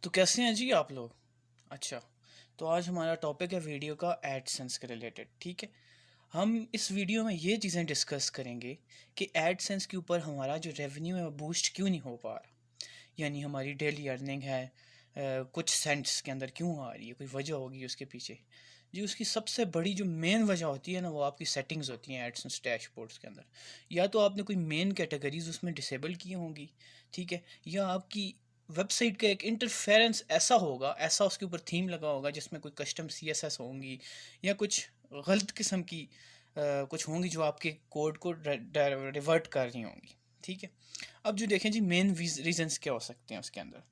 तो कैसे हैं जी आप लोग। अच्छा, तो आज हमारा टॉपिक है वीडियो का एडसेंस के रिलेटेड। ठीक है, हम इस वीडियो में ये चीज़ें डिस्कस करेंगे कि एडसेंस के ऊपर हमारा जो रेवेन्यू है वो बूस्ट क्यों नहीं हो पा रहा। यानी हमारी डेली अर्निंग है कुछ सेंट्स के अंदर क्यों आ रही है, कोई वजह होगी उसके पीछे। जी, उसकी सबसे बड़ी जो मेन वजह होती है ना, वो आपकी सेटिंग्स होती हैं एडसेंस डैशबोर्ड्स के अंदर। या तो आपने कोई मेन कैटेगरीज उसमें डिसेबल की होंगी, ठीक है, या आपकी वेबसाइट का एक इंटरफेरेंस ऐसा होगा, ऐसा उसके ऊपर थीम लगा होगा जिसमें कोई कस्टम सीएसएस होंगी, या कुछ गलत किस्म की कुछ होंगी जो आपके कोड को रिवर्ट कर रही होंगी। ठीक है, अब जो देखें जी, मेन रीजंस क्या हो सकते हैं उसके अंदर।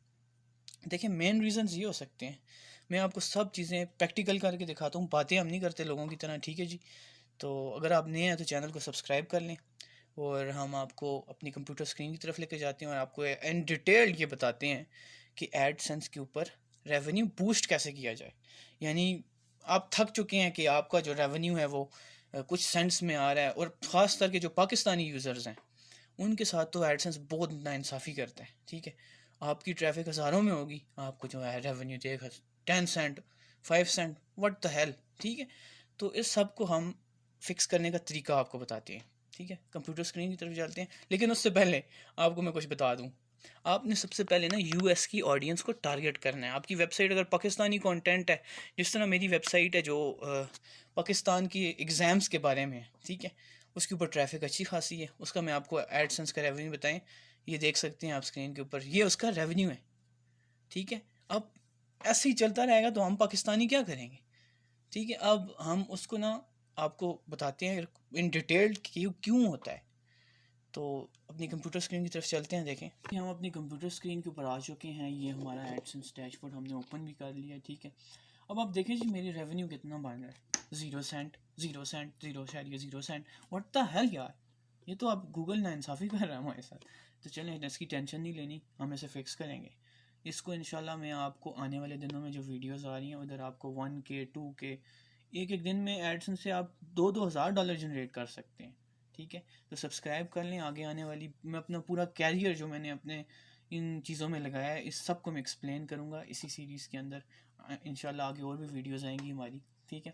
देखिए, मेन रीजंस ये हो सकते हैं, मैं आपको सब चीज़ें प्रैक्टिकल करके दिखाता हूँ, बातें हम नहीं करते लोगों की तरह। ठीक है जी, तो अगर आप नए हैं तो चैनल को सब्सक्राइब कर लें, और हम आपको अपनी कंप्यूटर स्क्रीन की तरफ लेके जाते हैं और आपको इन डिटेल ये बताते हैं कि एडसेंस के ऊपर रेवेन्यू बूस्ट कैसे किया जाए। यानी आप थक चुके हैं कि आपका जो रेवेन्यू है वो कुछ सेंट्स में आ रहा है, और ख़ास करके जो पाकिस्तानी यूज़र्स हैं उनके साथ तो एडसेंस बहुत नाइंसाफ़ी करता है। ठीक है, आपकी ट्रैफिक हज़ारों में होगी, आपको जो है रेवेन्यू देगा 10 cent, 5 cent, what the hell. ठीक है, तो इस सब को हम फिक्स करने का तरीका आपको बताते हैं। ठीक है, कंप्यूटर स्क्रीन की तरफ चलते हैं, लेकिन उससे पहले आपको मैं कुछ बता दूं। आपने सबसे पहले ना यूएस की ऑडियंस को टारगेट करना है। आपकी वेबसाइट अगर पाकिस्तानी कंटेंट है, जिस तरह मेरी वेबसाइट है जो पाकिस्तान की एग्ज़ाम्स के बारे में है, ठीक है, उसके ऊपर ट्रैफिक अच्छी खासी है, उसका मैं आपको एडसेंस का रेवेन्यू बताएं। ये देख सकते हैं आप स्क्रीन के ऊपर, ये उसका रेवेन्यू है। ठीक है, अब ऐसे ही चलता रहेगा तो हम पाकिस्तानी क्या करेंगे। ठीक है, अब हम उसको ना आपको बताते हैं इन डिटेल क्यों क्यों होता है। तो अपनी कंप्यूटर स्क्रीन की तरफ चलते हैं, देखें कि हम अपनी कंप्यूटर स्क्रीन के ऊपर आ चुके हैं। ये हमारा एडसेंस डैशबोर्ड हमने ओपन भी कर लिया। ठीक है, अब आप देखें जी, मेरी रेवेन्यू कितना बन रहा है। 0 cent, 0 cent, 0.0 cent. What the hell यार, ये तो आप गूगल नाइंसाफ़ी कर रहा है हमारे साथ। तो चलें, इसकी टेंशन नहीं लेनी, हम इसे फिक्स करेंगे। इसको इंशाल्लाह मैं आपको आने वाले दिनों में जो वीडियोस आ रही हैं उधर आपको 1K 2K, एक एक दिन में एडसेंस से आप 2-2 हज़ार डॉलर जनरेट कर सकते हैं। ठीक है, तो सब्सक्राइब कर लें। आगे आने वाली मैं अपना पूरा कैरियर जो मैंने अपने इन चीज़ों में लगाया है, इस सब को मैं एक्सप्लेन करूँगा इसी सीरीज़ के अंदर। इंशाल्लाह आगे और भी वीडियोस आएंगी हमारी। ठीक है,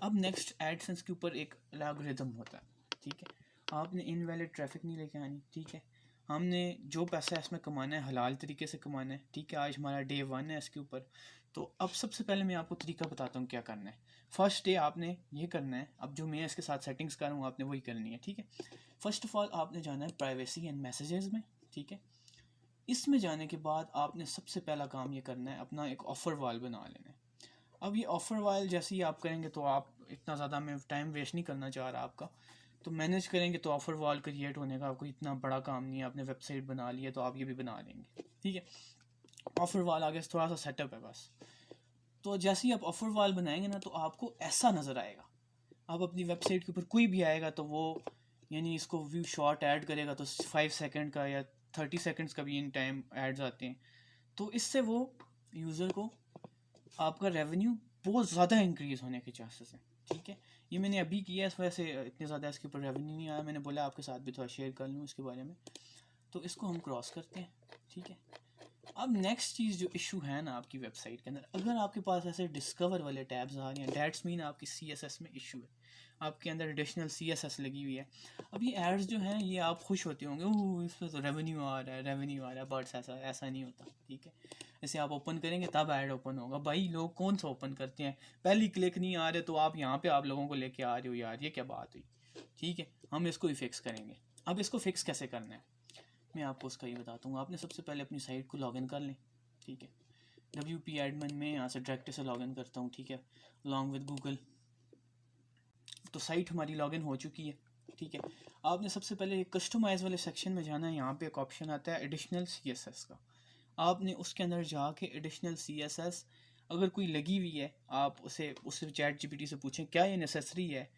अब नेक्स्ट एडसेंस के ऊपर एक एल्गोरिथम होता है। ठीक है, आपने इनवैलिड ट्रैफिक नहीं लेके आनी। ठीक है, हमने जो पैसा इसमें कमाना है हलाल तरीके से कमाना है। ठीक है, आज हमारा डे 1 है इसके ऊपर। तो अब सबसे पहले मैं आपको तरीका बताता हूँ क्या करना है। फर्स्ट डे आपने ये करना है, अब जो मैं इसके साथ सेटिंग्स करूँगा आपने वही करनी है। ठीक है, फर्स्ट ऑफ ऑल आपने जाना है प्राइवेसी एंड मैसेजेस में। ठीक है, इसमें जाने के बाद आपने सबसे पहला काम ये करना है, अपना एक ऑफ़र वाल बना लेना है। अब ये ऑफ़र वाल जैसे ही आप करेंगे, तो आप इतना ज़्यादा, मैं टाइम वेस्ट नहीं करना चाह रहा आपका, तो मैनेज करेंगे तो ऑफ़र वॉल क्रिएट होने का कोई इतना बड़ा काम नहीं है। आपने वेबसाइट बना ली है तो आप ये भी बना लेंगे। ठीक है, ऑफ़र वॉल आगे थोड़ा सा सेटअप है बस। तो जैसे ही आप ऑफ़र वॉल बनाएंगे ना, तो आपको ऐसा नज़र आएगा। आप अपनी वेबसाइट के ऊपर कोई भी आएगा तो वो, यानी इसको व्यू शॉर्ट ऐड करेगा तो 5 सेकंड का या 30 सेकंड्स का भी इन टाइम एड्स आते हैं। तो इससे वो यूज़र को आपका रेवेन्यू बहुत ज़्यादा इंक्रीज़ होने के चांसेस हैं। ठीक है, ये मैंने अभी किया, इस वजह से इतने ज़्यादा इसके ऊपर रेवेन्यू नहीं आया। मैंने बोला आपके साथ भी थोड़ा शेयर कर लूँ इसके बारे में। तो इसको हम क्रॉस करते हैं। ठीक है, अब नेक्स्ट चीज़ जो इशू है ना आपकी वेबसाइट के अंदर, अगर आपके पास ऐसे डिस्कवर वाले टैब्स आ रहे हैं, डैट्स मीन आपकी CSS में इशू है, आपके अंदर एडिशनल CSS लगी हुई है। अब ये एड्स जो हैं, ये आप खुश होते होंगे, ओह इस पर तो रेवेन्यू आ रहा है, रेवेन्यू आ रहा है, बट ऐसा ऐसा नहीं होता। ठीक है, जैसे आप ओपन करेंगे तब ऐड ओपन होगा। भाई लोग कौन सा ओपन करते हैं, पहली क्लिक नहीं आ रहे तो आप यहाँ पे आप लोगों को लेके आ रहे हो यार, ये क्या बात हुई। ठीक है, हम इसको ही फिक्स करेंगे। अब इसको फिक्स कैसे करना है मैं आपको उसका ही बताता हूँ। आपने सबसे पहले अपनी साइट को लॉगिन कर लें। ठीक है, WP एडमिन में यहाँ से डायरेक्ट से लॉगिन करता हूँ। ठीक है, अलॉन्ग विद गूगल। तो साइट हमारी लॉगिन हो चुकी है। ठीक है, आपने सबसे पहले कस्टमाइज़ वाले सेक्शन में जाना है। यहाँ पे एक ऑप्शन आता है एडिशनल CSS का, आपने उसके अंदर जाके एडिशनल CSS अगर कोई लगी हुई है, आप उससे ChatGPT से पूछें क्या ये नेसेसरी है,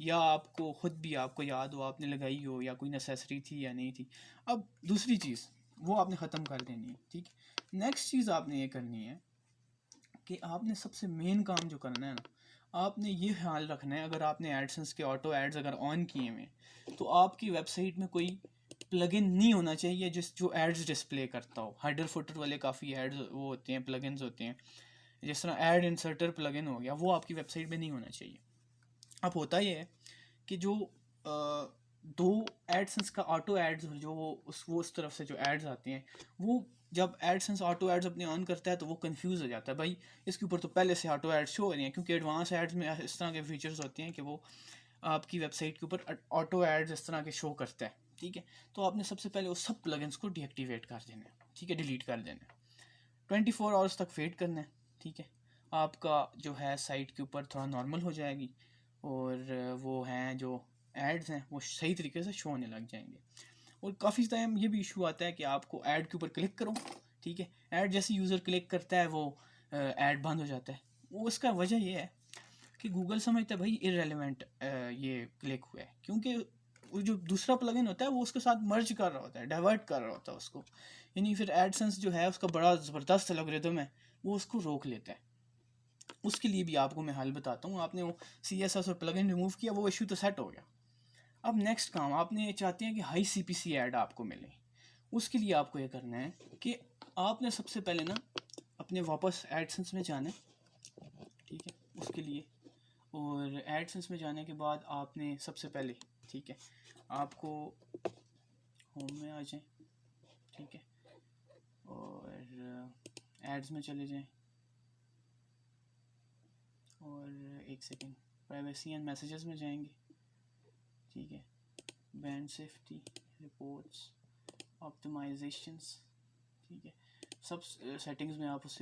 या आपको ख़ुद भी आपको याद हो आपने लगाई हो, या कोई नेसेसरी थी या नहीं थी। अब दूसरी चीज़ वो आपने ख़त्म कर देनी है। ठीक, नेक्स्ट चीज़ आपने ये करनी है कि आपने सबसे मेन काम जो करना है ना, आपने ये ख्याल रखना है, अगर आपने एडसेंस के ऑटो एड्स अगर ऑन किए हुए हैं तो आपकी वेबसाइट में कोई प्लगइन नहीं होना चाहिए जो एड्स डिस्प्ले करता हो। हेडर फुटर वाले काफ़ी एड्स वो होते हैं, प्लगइन्स होते हैं, जिस तरह ऐड इंसर्टर प्लगइन हो गया, वो आपकी वेबसाइट पे नहीं होना चाहिए। अब होता ये है कि जो दो एडसेंस का ऑटो एड्स जो वो उस तरफ से जो एड्स आते हैं, वो जब एडसेंस ऑटो एड्स अपने ऑन करता है तो वो कंफ्यूज हो जाता है, भाई इसके ऊपर तो पहले से ऑटो एड्स शो हो रही हैं, क्योंकि एडवांस एड्स में इस तरह के फीचर्स होते हैं कि वो आपकी वेबसाइट के ऊपर ऑटो एड्स इस तरह के शो करता है। ठीक है, तो आपने सबसे पहले उस सब प्लगइन्स को डीएक्टिवेट कर देना है। ठीक है, डिलीट कर देना है, 24 आवर्स तक वेट करना है। ठीक है, आपका जो है साइट के ऊपर थोड़ा नॉर्मल हो जाएगी और वो हैं जो एड्स हैं वो सही तरीके से शो होने लग जाएंगे। और काफ़ी टाइम ये भी इशू आता है कि आपको ऐड के ऊपर क्लिक करो, ठीक है, ऐड जैसे यूज़र क्लिक करता है वो ऐड बंद हो जाता है। वो उसका वजह ये है कि गूगल समझता है भाई इररेलेवेंट ये क्लिक हुआ है, क्योंकि वो जो दूसरा प्लगइन होता है वो उसके साथ मर्ज कर रहा होता है, डाइवर्ट कर रहा होता है उसको, यानी फिर एडसेंस जो है उसका बड़ा ज़बरदस्त एल्गोरिथम है, वो उसको रोक लेता है। उसके लिए भी आपको मैं हल बताता हूँ। आपने वो CSS और प्लगइन रिमूव किया, वो इशू तो सेट हो गया। अब नेक्स्ट काम, आपने चाहते हैं कि हाई CPC ऐड आपको मिले, उसके लिए आपको ये करना है कि आपने सबसे पहले ना अपने वापस एडसेंस में जाना है। ठीक है, उसके लिए और एडसेंस में जाने के बाद आपने सबसे पहले, ठीक है, आपको होम में आ जाएं, ठीक है, और एड्स में चले जाएं और एक सेकेंड प्राइवेसी एंड मैसेजेस में जाएंगे। ठीक है, बैंड सेफ्टी, रिपोर्ट्स, ऑप्टिमाइजेशंस, ठीक है, सब सेटिंग्स में आप उस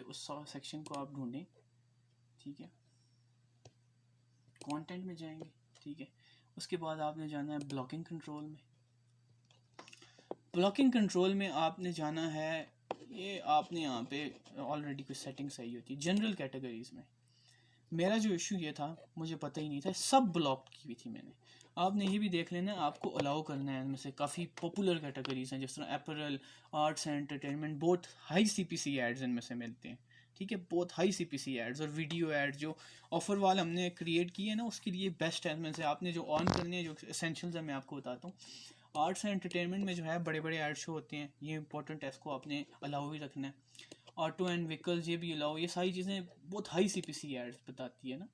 सेक्शन को आप ढूंढें। ठीक है, कंटेंट में जाएंगे। ठीक है, उसके बाद आपने जाना है ब्लॉकिंग कंट्रोल में। ब्लॉकिंग कंट्रोल में आपने जाना है, ये आपने यहाँ पे ऑलरेडी कुछ सेटिंग सही होती है जनरल कैटेगरीज में। मेरा जो इशू ये था, मुझे पता ही नहीं था, सब ब्लॉक की हुई थी मैंने। आपने ये भी देख लेना है, आपको अलाउ करना है इनमें से काफ़ी पॉपुलर कैटेगरीज हैं, जिस तरह अपैरल, आर्ट्स एंड एंटरटेनमेंट, बहुत हाई CPC एड्स इनमें से मिलते हैं। ठीक है, बहुत हाई CPC एड्स और वीडियो एड्स जो ऑफर वाला हमने क्रिएट किए हैं ना, उसके लिए बेस्ट है। इनमें से आपने जो ऑन करने हैं, जो एसेंशियल्स है मैं आपको बताता हूँ। आर्ट्स एंड एंटरटेनमेंट में जो है बड़े बड़े एड शो होते हैं, ये इंपॉर्टेंट है, इसको आपने अलाउ ही रखना है। ऑटो एंड व्हीकल्स ये भी अलाउ, ये सारी चीज़ें बहुत हाई CPC एड्स बताती है ना।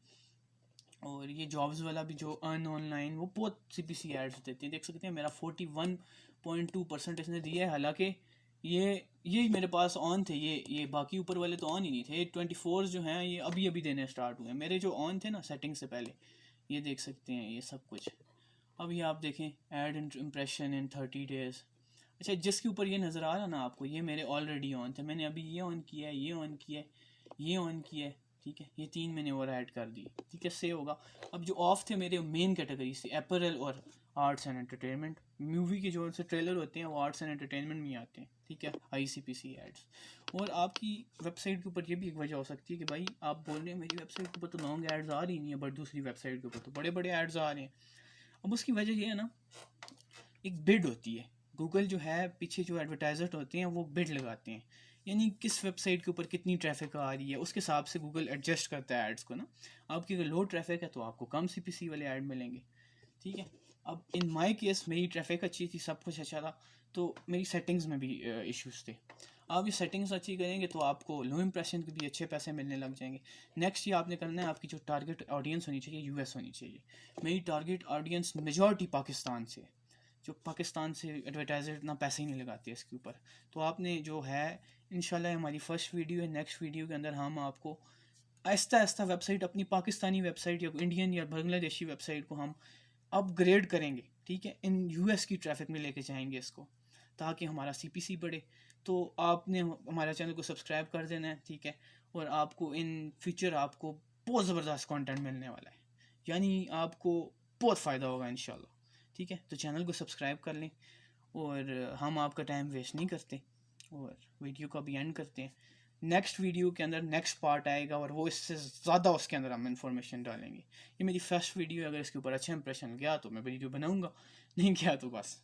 और ये जॉब्स वाला भी जो अर्न ऑनलाइन, वो बहुत CPC एड्स देती हैं, देख सकते हैं मेरा 41.2% इसने दिया है, हालांकि ये मेरे पास ऑन थे, ये बाकी ऊपर वाले तो ऑन ही नहीं थे। 24 जो हैं ये अभी अभी देने स्टार्ट हुए हैं, मेरे जो ऑन थे ना सेटिंग से पहले, ये देख सकते हैं ये सब कुछ। अब ये आप देखें, ऐड इम्प्रेशन इन 30 डेज। अच्छा, जिसके ऊपर ये नज़र आ रहा ना आपको, ये मेरे ऑलरेडी ऑन थे, मैंने अभी ये ऑन किया है, ये ऑन किया है, ये ऑन किया है। ठीक है, ये 3 मैंने और ऐड कर दी। ठीक है, से होगा। अब जो ऑफ थे मेरे मेन कैटेगरी से अपैरल और आर्ट्स एंड एंटरटेनमेंट, मूवी के जो से ट्रेलर होते हैं वो आर्ट्स एंड एंटरटेनमेंट में आते हैं। ठीक है, हाई CPC एड्स। और आपकी वेबसाइट के ऊपर ये भी एक वजह हो सकती है कि भाई आप बोल रहे हैं मेरी वेबसाइट के ऊपर तो लॉन्ग एड्स आ रही नहीं है, बट दूसरी वेबसाइट के ऊपर तो बड़े बड़े एड्स आ रहे हैं। अब उसकी वजह ये है ना, एक बिड होती है। गूगल जो है पीछे जो एडवर्टाइजर होते हैं वो बिड लगाते हैं, यानी किस वेबसाइट के ऊपर कितनी ट्रैफिक आ रही है, उसके हिसाब से गूगल एडजस्ट करता है एड्स को ना। आपकी अगर लो ट्रैफिक है तो आपको कम CPC वाले ऐड मिलेंगे। ठीक है, अब इन माई केस मेरी ट्रैफिक अच्छी थी, सब कुछ अच्छा था, तो मेरी सेटिंग्स में भी इश्यूज़ थे। आप ये सेटिंग्स अच्छी करेंगे तो आपको लो इंप्रेशन के भी अच्छे पैसे मिलने लग जाएंगे। नेक्स्ट ये आपने करना है, आपकी जो टारगेट ऑडियंस होनी चाहिए US होनी चाहिए। मेरी टारगेट ऑडियंस मेजॉरिटी पाकिस्तान से, जो पाकिस्तान से एडवर्टाइज़र इतना पैसे ही नहीं लगाते इसके ऊपर। तो आपने जो है, इंशाल्लाह हमारी फर्स्ट वीडियो है, नेक्स्ट वीडियो के अंदर हम आपको आहिस्ता आहिस्ता वेबसाइट, अपनी पाकिस्तानी वेबसाइट या इंडियन या बांग्लादेशी वेबसाइट को हम अपग्रेड करेंगे। ठीक है, इन US की ट्रैफिक में लेके जाएंगे इसको, ताकि हमारा CPC बढ़े। तो आपने हमारा चैनल को सब्सक्राइब कर देना है। ठीक है, और आपको इन फ्यूचर आपको बहुत ज़बरदस्त कंटेंट मिलने वाला है, यानी आपको बहुत फ़ायदा होगा इंशाल्लाह। ठीक है, तो चैनल को सब्सक्राइब कर लें, और हम आपका टाइम वेस्ट नहीं करते और वीडियो को अभी एंड करते हैं। नेक्स्ट वीडियो के अंदर नेक्स्ट पार्ट आएगा और वो इससे ज़्यादा उसके अंदर हम इंफॉर्मेशन डालेंगे। ये मेरी फर्स्ट वीडियो है, अगर इसके ऊपर अच्छा इंप्रेशन गया तो मैं वीडियो बनाऊंगा, नहीं गया तो बस